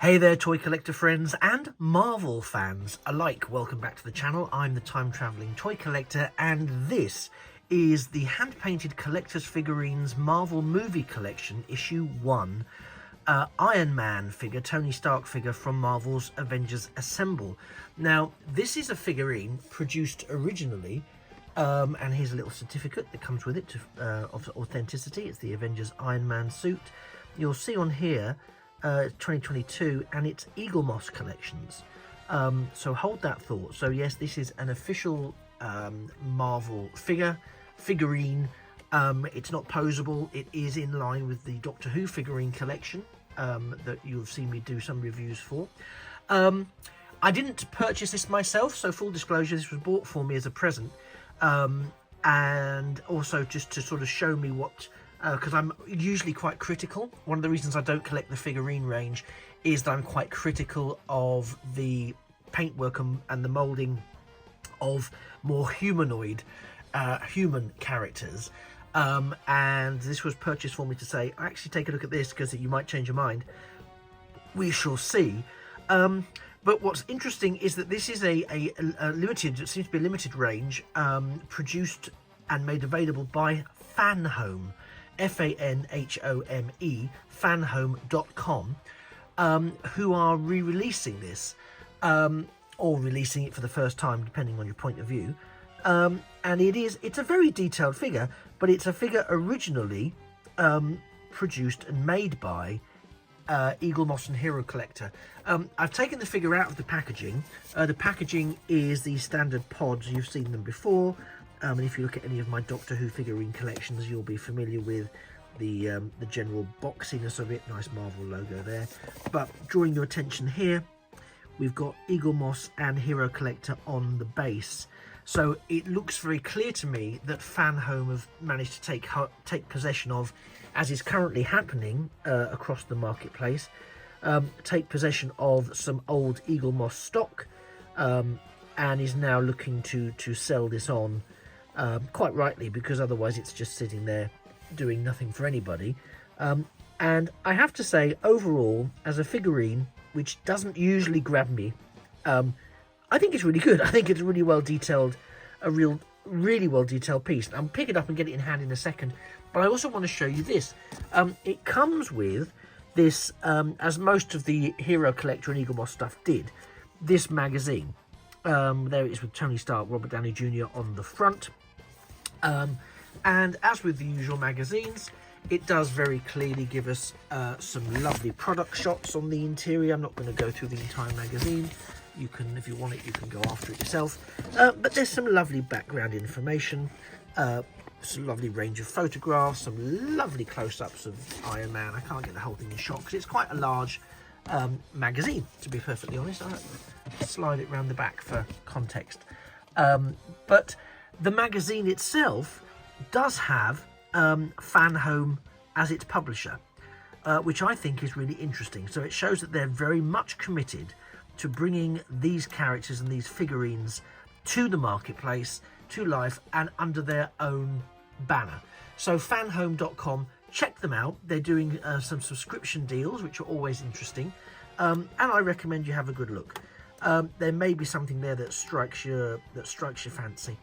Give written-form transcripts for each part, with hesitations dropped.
Hey there, toy collector friends and Marvel fans alike. Welcome back to the channel. I'm the time-travelling toy collector, and this is the hand-painted collector's figurines Marvel Movie Collection issue 1 Iron Man figure, Tony Stark figure from Marvel's Avengers Assemble. Now, this is a figurine produced originally, and here's a little certificate that comes with it of authenticity. It's the Avengers Iron Man suit. You'll see on here 2022, and it's Eaglemoss collections, so hold that thought. So yes, this is an official Marvel figurine. It's not posable. It is in line with the Doctor Who figurine collection that you'll see me do some reviews for. I didn't purchase this myself, so full disclosure, this was bought for me as a present, and also just to sort of show me what, because I'm usually quite critical. One of the reasons I don't collect the figurine range is that I'm quite critical of the paintwork and the moulding of more humanoid human characters, and this was purchased for me to say, actually take a look at this because you might change your mind. We shall see. But what's interesting is that this is a limited, it seems to be a limited range, produced and made available by Fanhome, Fanhome, fanhome.com, who are re-releasing this, or releasing it for the first time, depending on your point of view. And it's a very detailed figure, but it's a figure originally produced and made by Eaglemoss and Hero Collector. I've taken the figure out of the packaging. The packaging is the standard pods. You've seen them before. And if you look at any of my Doctor Who figurine collections, you'll be familiar with the general boxiness of it. Nice Marvel logo there. But drawing your attention here, we've got Eaglemoss and Hero Collector on the base. So it looks very clear to me that Fanhome have managed to take possession of, as is currently happening across the marketplace, take possession of some old Eaglemoss stock, and is now looking to sell this on. Quite rightly, because otherwise it's just sitting there doing nothing for anybody. And I have to say, overall, as a figurine, which doesn't usually grab me, I think it's really good. I think it's really well detailed, really well detailed piece. I'll pick it up and get it in hand in a second, but I also want to show you this. It comes with this, as most of the Hero Collector and Eaglemoss stuff did, this magazine. There it is with Tony Stark, Robert Downey Jr. on the front. And as with the usual magazines, it does very clearly give us some lovely product shots on the interior. I'm not going to go through the entire magazine. You can, if you want it, you can go after it yourself. But there's some lovely background information, some lovely range of photographs, some lovely close-ups of Iron Man. I can't get the whole thing in shot because it's quite a large magazine, to be perfectly honest. I'll slide it around the back for context. But the magazine itself does have Fanhome as its publisher, which I think is really interesting. So it shows that they're very much committed to bringing these characters and these figurines to the marketplace, to life, and under their own banner. So fanhome.com, check them out. They're doing some subscription deals, which are always interesting, and I recommend you have a good look. There may be something there that strikes your fancy.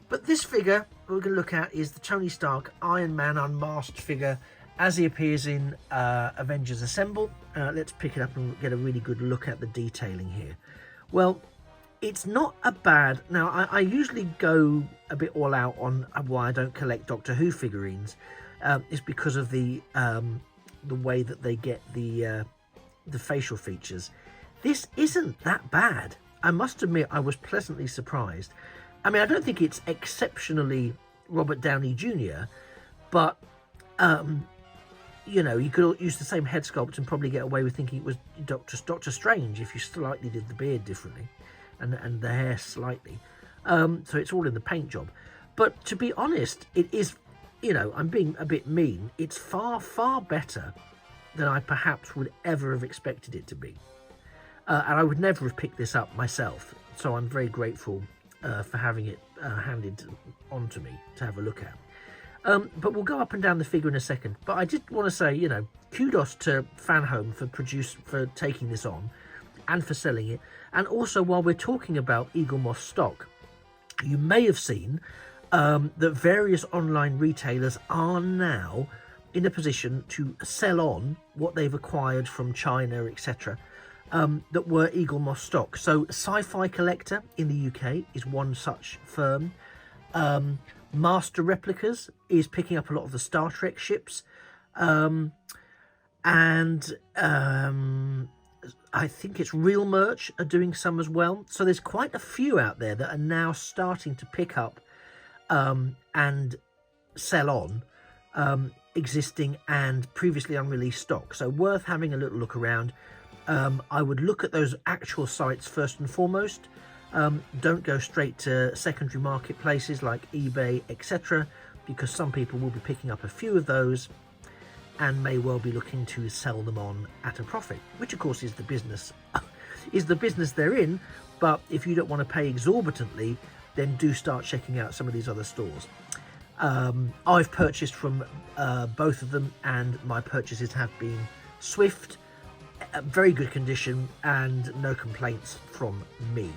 But this figure we're going to look at is the Tony Stark Iron Man unmasked figure as he appears in Avengers Assemble. Let's pick it up and get a really good look at the detailing here. Well, it's not a bad... Now, I usually go a bit all out on why I don't collect Doctor Who figurines. It's because of the way that they get the facial features. This isn't that bad. I must admit, I was pleasantly surprised. I mean, I don't think it's exceptionally Robert Downey Jr., but, you know, you could use the same head sculpt and probably get away with thinking it was Doctor Strange if you slightly did the beard differently and the hair slightly. So it's all in the paint job. But to be honest, it is, you know, I'm being a bit mean. It's far, far better than I perhaps would ever have expected it to be. And I would never have picked this up myself. So I'm very grateful for having it handed on to me to have a look at. But we'll go up and down the figure in a second. But I did want to say, you know, kudos to Fanhome for taking this on and for selling it. And also, while we're talking about Eaglemoss stock, you may have seen that various online retailers are now in a position to sell on what they've acquired from China, etc., that were Eaglemoss stock. So Sci-Fi Collector in the UK is one such firm. Master Replicas is picking up a lot of the Star Trek ships. And I think it's Real Merch are doing some as well. So there's quite a few out there that are now starting to pick up and sell on existing and previously unreleased stock. So worth having a little look around. I would look at those actual sites first and foremost. Don't go straight to secondary marketplaces like eBay, etc., because some people will be picking up a few of those and may well be looking to sell them on at a profit, which of course is the business they're in. But if you don't want to pay exorbitantly, then do start checking out some of these other stores. I've purchased from both of them, and my purchases have been swift, very good condition, and no complaints from me.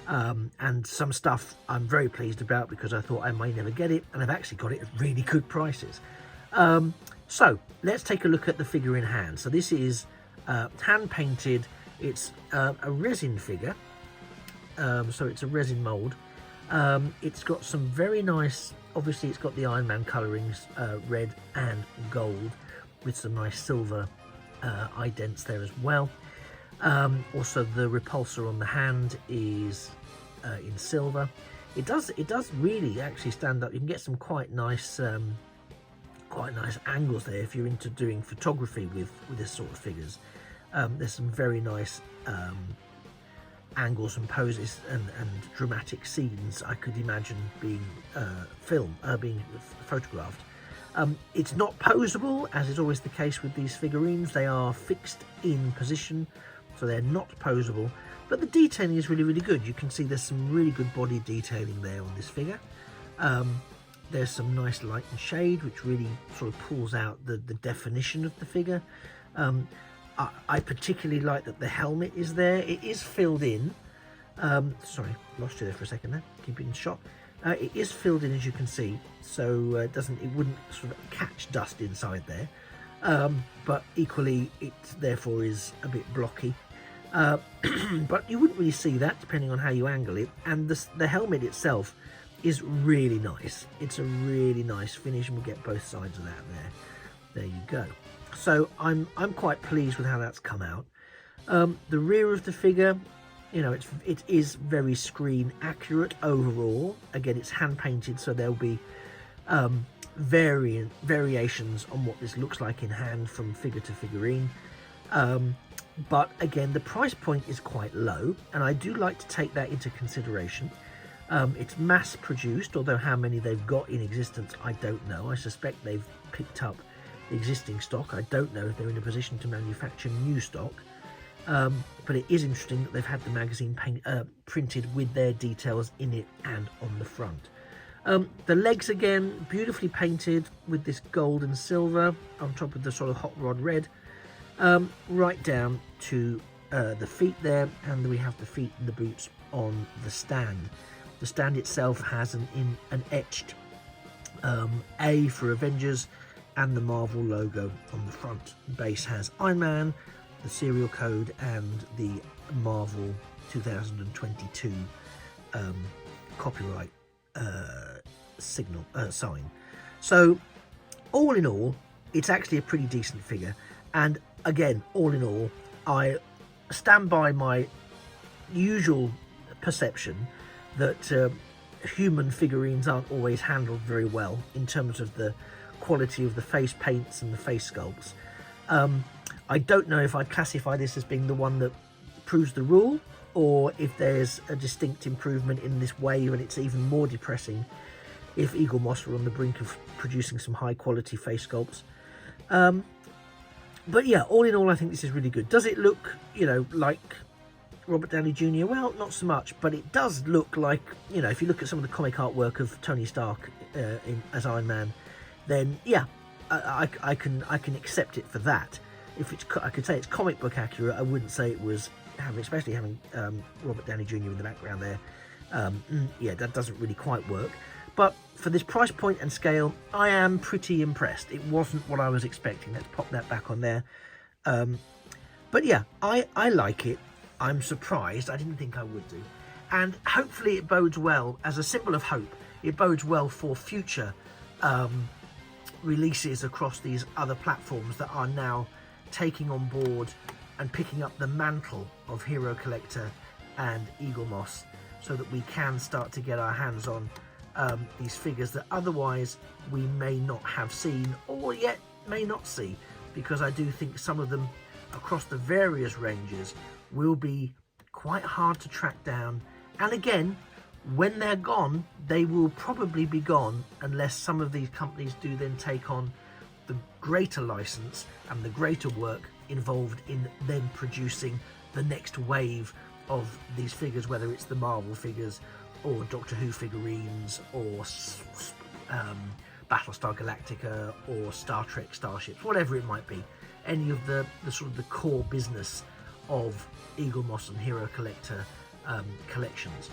And some stuff I'm very pleased about because I thought I may never get it, and I've actually got it at really good prices. So let's take a look at the figure in hand. So this is hand painted. It's a resin figure, so it's a resin mold. It's got some very nice, obviously it's got the Iron Man colorings, red and gold, with some nice silver idents there as well. Also the repulsor on the hand is in silver. It does really actually stand up. You can get some quite nice angles there if you're into doing photography with this sort of figures. There's some very nice angles and poses and dramatic scenes I could imagine being being photographed. It's not posable, as is always the case with these figurines. They are fixed in position, so they're not posable, but the detailing is really, really good. You can see there's some really good body detailing there on this figure. There's some nice light and shade, which really sort of pulls out the definition of the figure. I particularly like that the helmet is there. It is filled in. Sorry, lost you there for a second there. Keep it in shot. It is filled in, as you can see, so it wouldn't sort of catch dust inside there. But equally, it therefore is a bit blocky. But you wouldn't really see that depending on how you angle it. And the helmet itself is really nice. It's a really nice finish, and we'll get both sides of that there. There you go. So I'm quite pleased with how that's come out. The rear of the figure, you know, it is very screen accurate overall. Again, it's hand painted, so there'll be variations on what this looks like in hand from figure to figurine. But again, the price point is quite low, and I do like to take that into consideration. It's mass produced, although how many they've got in existence I don't know. I suspect they've picked up the existing stock. I don't know if they're in a position to manufacture new stock. But it is interesting that they've had the magazine printed with their details in it and on the front. The legs, again, beautifully painted with this gold and silver on top of the sort of hot rod red, right down to the feet there, and we have the feet and the boots on the stand. The stand itself has an etched A for Avengers and the Marvel logo on the front. The base has Iron Man, the serial code, and the Marvel 2022 copyright sign. So all in all, it's actually a pretty decent figure. And again, all in all, I stand by my usual perception that human figurines aren't always handled very well in terms of the quality of the face paints and the face sculpts. I don't know if I'd classify this as being the one that proves the rule, or if there's a distinct improvement in this wave, and it's even more depressing if Eaglemoss were on the brink of producing some high quality face sculpts. But yeah, all in all, I think this is really good. Does it look, you know, like Robert Downey Jr.? Well, not so much, but it does look like, you know, if you look at some of the comic artwork of Tony Stark as Iron Man, then yeah, I can accept it for that. If it's, I could say it's comic book accurate. I wouldn't say it was especially having Robert Downey Jr. in the background there. Yeah, that doesn't really quite work. But for this price point and scale, I am pretty impressed. It wasn't what I was expecting. Let's pop that back on there. But yeah, I like it. I'm surprised. I didn't think I would do. And hopefully it bodes well, as a symbol of hope, it bodes well for future releases across these other platforms that are now taking on board and picking up the mantle of Hero Collector and Eaglemoss, so that we can start to get our hands on these figures that otherwise we may not have seen, or yet may not see, because I do think some of them across the various ranges will be quite hard to track down. And again, when they're gone, they will probably be gone unless some of these companies do then take on the greater license and the greater work involved in then producing the next wave of these figures, whether it's the Marvel figures or Doctor Who figurines or Battlestar Galactica or Star Trek starships, whatever it might be. Any of the sort of the core business of Eaglemoss and Hero Collector collections.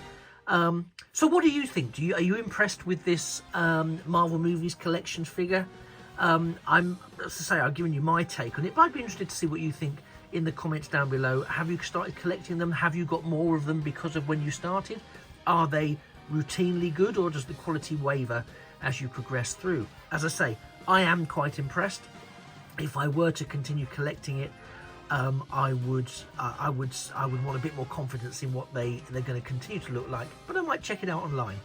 So what do you think? Are you impressed with this Marvel Movies collection figure? I'm, as I say, I've given you my take on it, but I'd be interested to see what you think in the comments down below. Have you started collecting them? Have you got more of them because of when you started? Are they routinely good, or does the quality waver as you progress through? As I say, I am quite impressed. If I were to continue collecting it, I would want a bit more confidence in what they're going to continue to look like. But I might check it out online,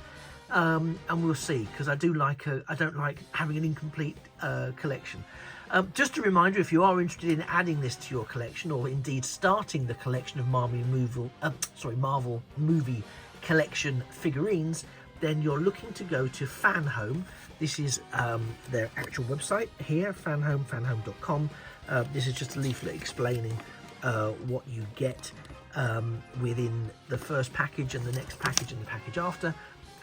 and we'll see, because I don't like having an incomplete collection. Just a reminder, if you are interested in adding this to your collection, or indeed starting the collection of Marvel Movie Collection figurines, then you're looking to go to FanHome. This is their actual website here, fanhome.com. This is just a leaflet explaining what you get within the first package and the next package and the package after.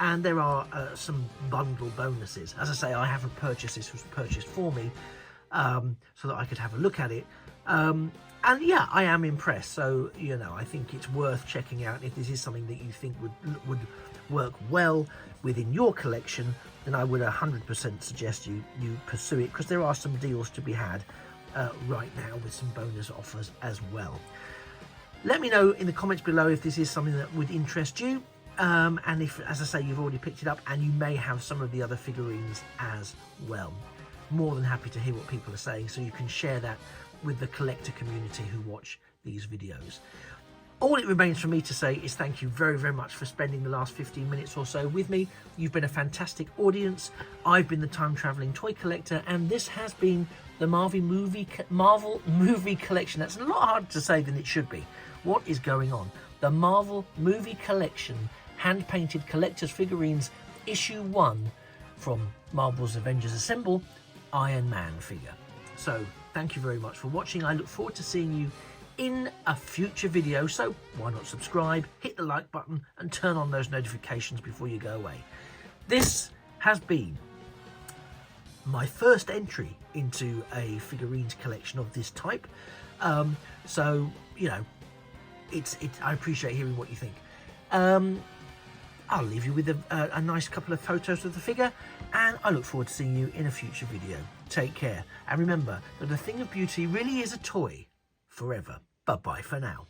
And there are some bundle bonuses. As I say, I haven't purchased this. It was purchased for me so that I could have a look at it. And yeah, I am impressed. So, you know, I think it's worth checking out. If this is something that you think would work well within your collection, then I would 100% suggest you pursue it, because there are some deals to be had right now with some bonus offers as well. Let me know in the comments below if this is something that would interest you, and if, as I say, you've already picked it up and you may have some of the other figurines as well. More than happy to hear what people are saying, so you can share that with the collector community who watch these videos. All it remains for me to say is thank you very, very much for spending the last 15 minutes or so with me. You've been a fantastic audience. I've been the time-traveling toy collector, and this has been the Marvel Movie Collection. That's a lot harder to say than it should be. What is going on? The Marvel Movie Collection hand-painted collector's figurines, issue 1 from Marvel's Avengers Assemble Iron Man figure. So thank you very much for watching. I look forward to seeing you in a future video, so why not subscribe, hit the like button and turn on those notifications before you go away. This has been my first entry into a figurines collection of this type, so you know, I appreciate hearing what you think. I'll leave you with a nice couple of photos of the figure, and I look forward to seeing you in a future video. Take care, and remember that a thing of beauty really is a toy forever. Bye-bye for now.